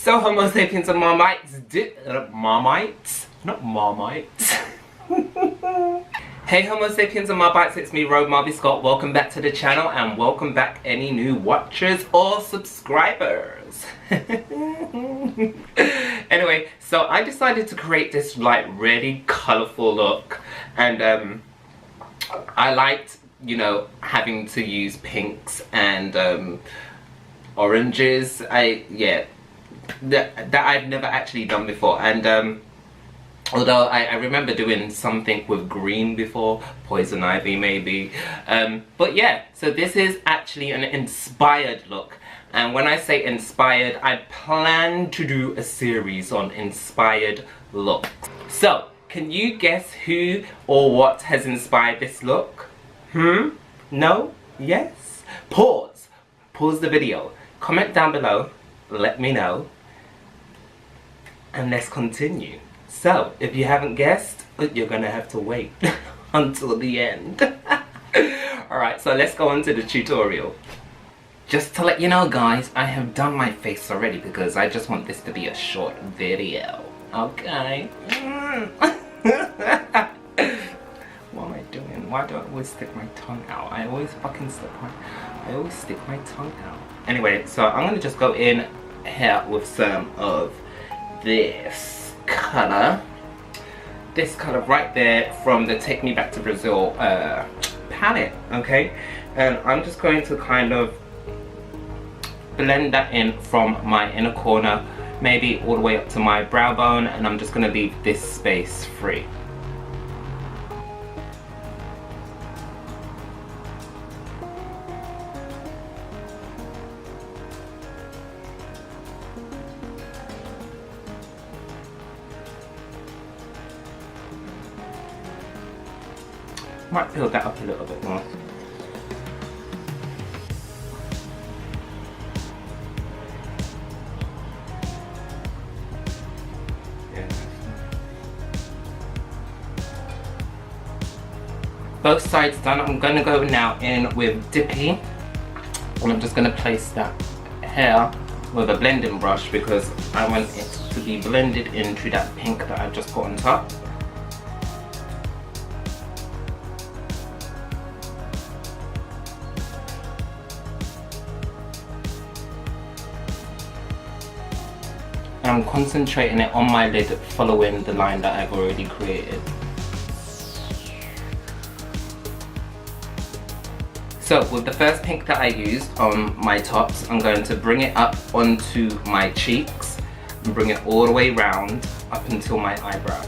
So Homo sapiens and Marmites, Marmites? Not Marmites. Hey Homo sapiens and Marmites, it's me Rob Marby Scott. Welcome back to the channel and welcome back any new watchers or subscribers. Anyway, so I decided to create this like really colourful look, and I liked, you know, having to use pinks and oranges. That I've never actually done before, and although I remember doing something with green before, poison ivy maybe, but yeah, so this is actually an inspired look. And when I say inspired, I plan to do a series on inspired looks. So can you guess who or what has inspired this look? No? Yes? Pause the video, comment down below, let me know, and let's continue. So, if you haven't guessed, you're gonna have to wait until the end. Alright, so let's go on to the tutorial. Just to let you know guys, I have done my face already because I just want this to be a short video. Okay? What am I doing? Why do I always stick my tongue out? I always stick my tongue out. Anyway, so I'm gonna just go in here with some of this color right there from the Take Me Back to Brazil palette, okay? And I'm just going to kind of blend that in from my inner corner, maybe all the way up to my brow bone, and I'm just going to leave this space free. Might build that up a little bit more. Yeah. Both sides done. I'm going to go now in with Dippy, and I'm just going to place that hair with a blending brush because I want it to be blended into that pink that I've just put on top. I'm concentrating it on my lid, following the line that I've already created. So with the first pink that I used on my tops, I'm going to bring it up onto my cheeks and bring it all the way round up until my eyebrow.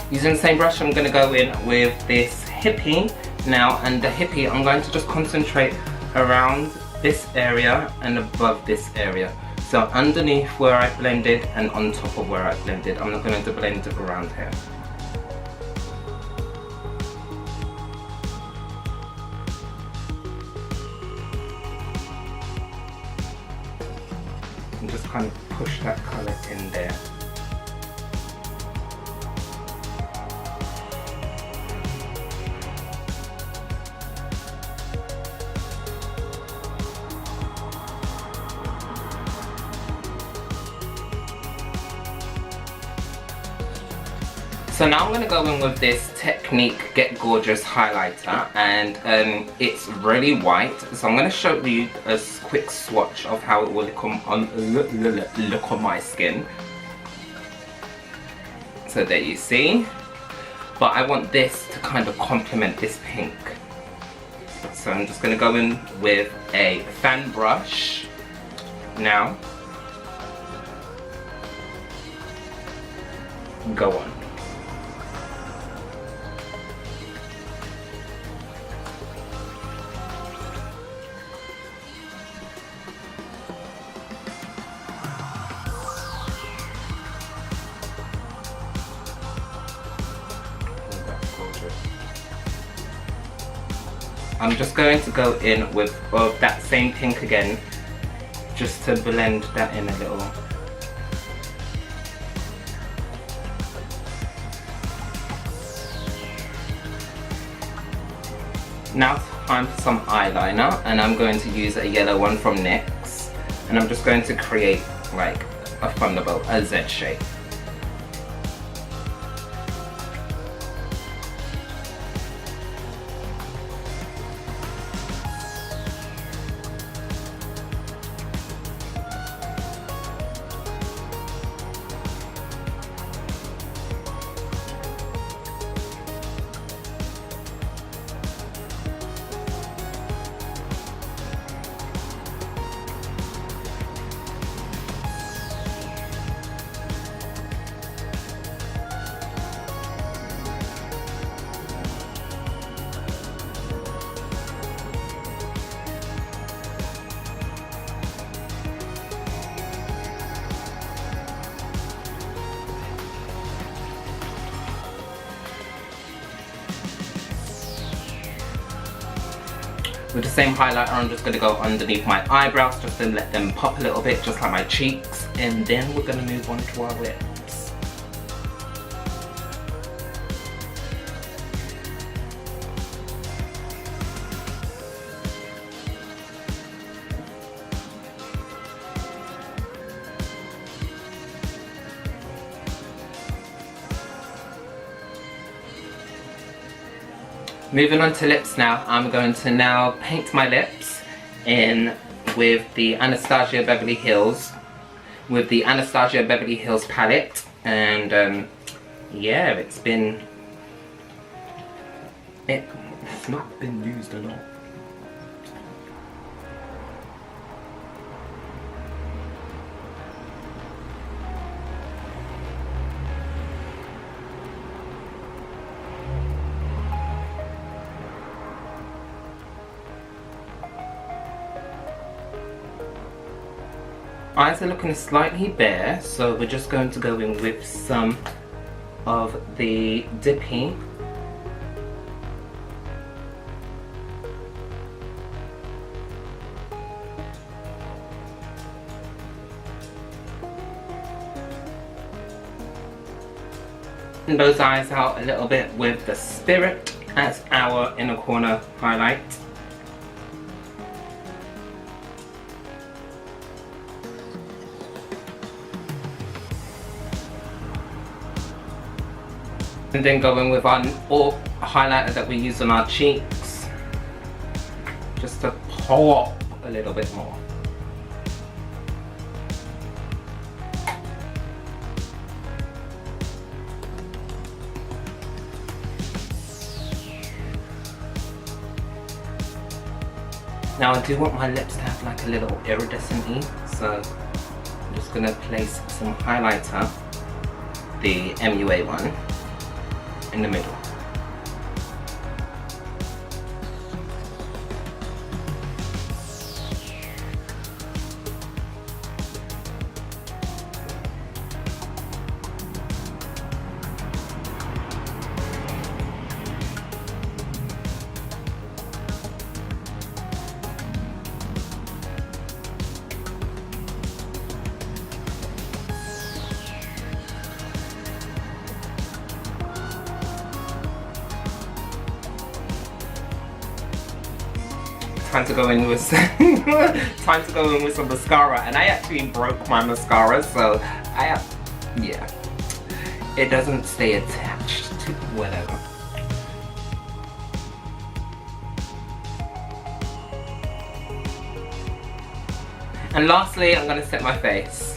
Using the same brush, I'm going to go in with this hippie now, and the hippie I'm going to just concentrate around this area and above this area. So underneath where I blended and on top of where I blended, I'm not going to blend it around here. And just kind of push that colour in there. So now I'm going to go in with this Technique Get Gorgeous highlighter, and it's really white, so I'm going to show you a quick swatch of how it will look on my skin. So there you see, but I want this to kind of complement this pink. So I'm just going to go in with a fan brush now. Go on. I'm just going to go in with that same pink again, just to blend that in a little. Now time for some eyeliner, and I'm going to use a yellow one from NYX, and I'm just going to create like a thunderbolt, a Z shape. With the same highlighter, I'm just going to go underneath my eyebrows just to let them pop a little bit, just like my cheeks, and then we're going to move on to our lips. Moving on to lips now, I'm going to now paint my lips in with the Anatasia Beverly Hills, palette, and yeah, it's not been used a lot. Eyes are looking slightly bare, so we're just going to go in with some of the dippy. And those eyes out a little bit with the Spirit as our inner corner highlight. And then go in with our highlighter that we use on our cheeks, just to pop a little bit more. Now I do want my lips to have like a little iridescent-y, so I'm just going to place some highlighter, the MUA one, in the middle. Time to go in with some mascara, and I actually broke my mascara, so yeah, it doesn't stay attached to whatever. And lastly, I'm going to set my face.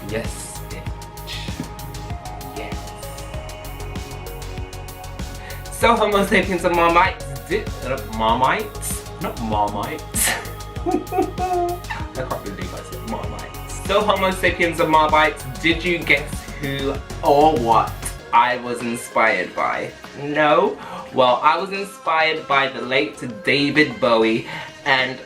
Yes, bitch. Yes. So, Homo sapiens and Marmites Marmites? Not Marmites. I can't believe I said Marmites. So, Homo sapiens and Marmites, did you guess who or what I was inspired by? No? Well, I was inspired by the late David Bowie, and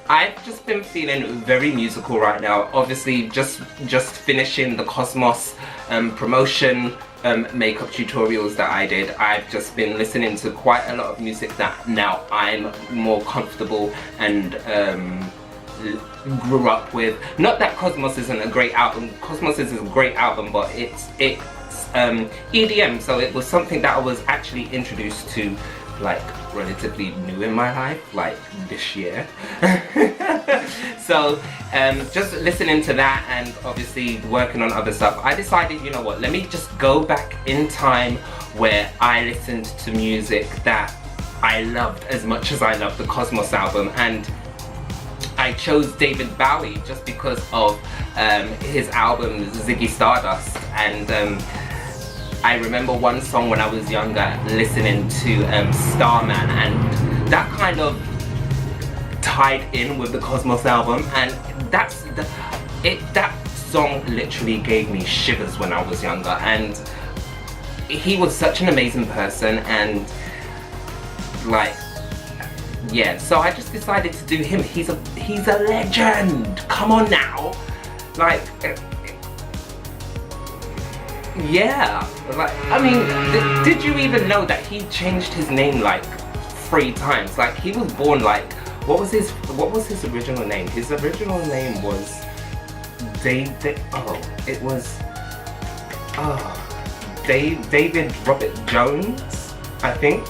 I've just been feeling very musical right now. Obviously just finishing the Cosmos promotion makeup tutorials that I did. I've just been listening to quite a lot of music that now I'm more comfortable and grew up with. Not that Cosmos isn't a great album. Cosmos is a great album, but it's EDM, so it was something that I was actually introduced to like relatively new in my life, like this year. So just listening to that and obviously working on other stuff, I decided, you know what, let me just go back in time where I listened to music that I loved as much as I loved the Cosmos album, and I chose David Bowie just because of his album Ziggy Stardust. And I remember one song when I was younger listening to Starman, and that kind of tied in with the Cosmos album, and that song literally gave me shivers when I was younger. And he was such an amazing person, and like, yeah, so I just decided to do him. He's a legend. Come on now, like, yeah, like, I mean, did you even know that he changed his name like 3 times? Like, he was born like, what was his original name? His original name was David Robert Jones, I think.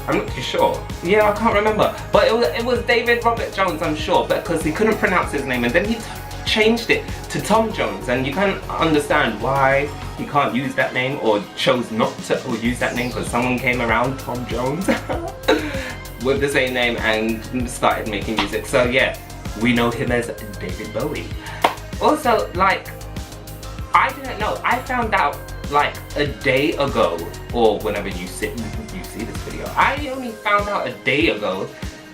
I'm not too sure. Yeah, I can't remember. But it was David Robert Jones, I'm sure, because he couldn't pronounce his name, and then he changed it to Tom Jones, and you can understand why he can't use that name, or chose not to use that name, because someone came around, Tom Jones, with the same name and started making music. So yeah, we know him as David Bowie. Also, like, I didn't know. I found out like a day ago, or whenever you see this video, I only found out a day ago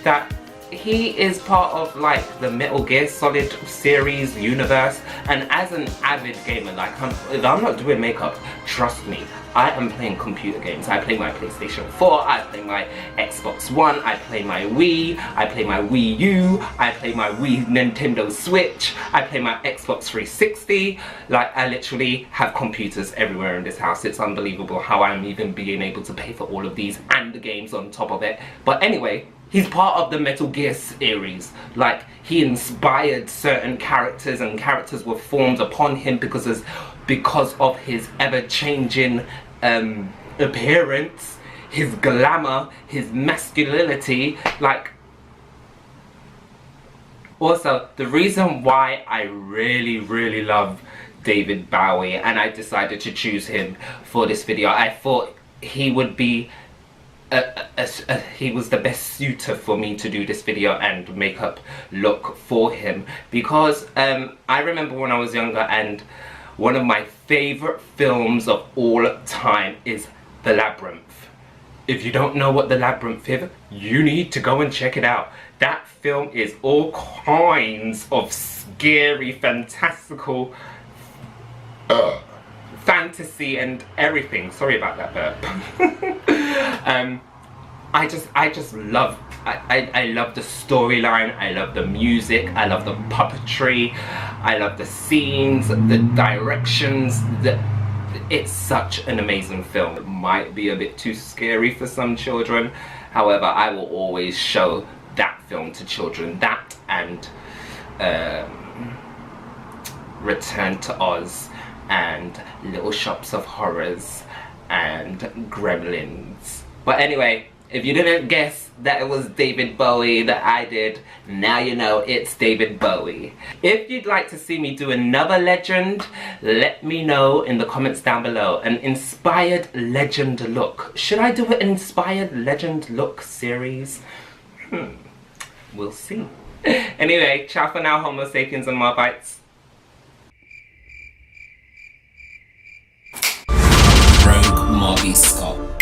that he is part of like the Metal Gear Solid series universe. And as an avid gamer, like, if I'm not doing makeup, trust me, I am playing computer games. I play my PlayStation 4, I play my Xbox One, I play my Wii, I play my Wii U, I play my Wii Nintendo Switch, I play my Xbox 360. Like, I literally have computers everywhere in this house. It's unbelievable how I'm even being able to pay for all of these and the games on top of it. But anyway, he's part of the Metal Gear series. Like, he inspired certain characters, and characters were formed upon him because of his ever-changing appearance, his glamour, his masculinity. Like, also, the reason why I really love David Bowie, and I decided to choose him for this video, I thought he would be he was the best suitor for me to do this video and makeup look for him, because I remember when I was younger, and one of my favorite films of all time is The Labyrinth. If you don't know what The Labyrinth is, you need to go and check it out. That film is all kinds of scary, fantastical fantasy and everything. Sorry about that burp. I just love, I love the storyline, I love the music, I love the puppetry, I love the scenes, the directions. It's such an amazing film. It might be a bit too scary for some children, however, I will always show that film to children. That and Return to Oz, and Little Shops of Horrors, and Gremlins. But anyway, if you didn't guess that it was David Bowie that I did, now you know it's David Bowie. If you'd like to see me do another legend, let me know in the comments down below. An inspired legend look. Should I do an inspired legend look series? We'll see. Anyway, ciao for now, Homo sapiens and Marbites. Rogue Marby Scott.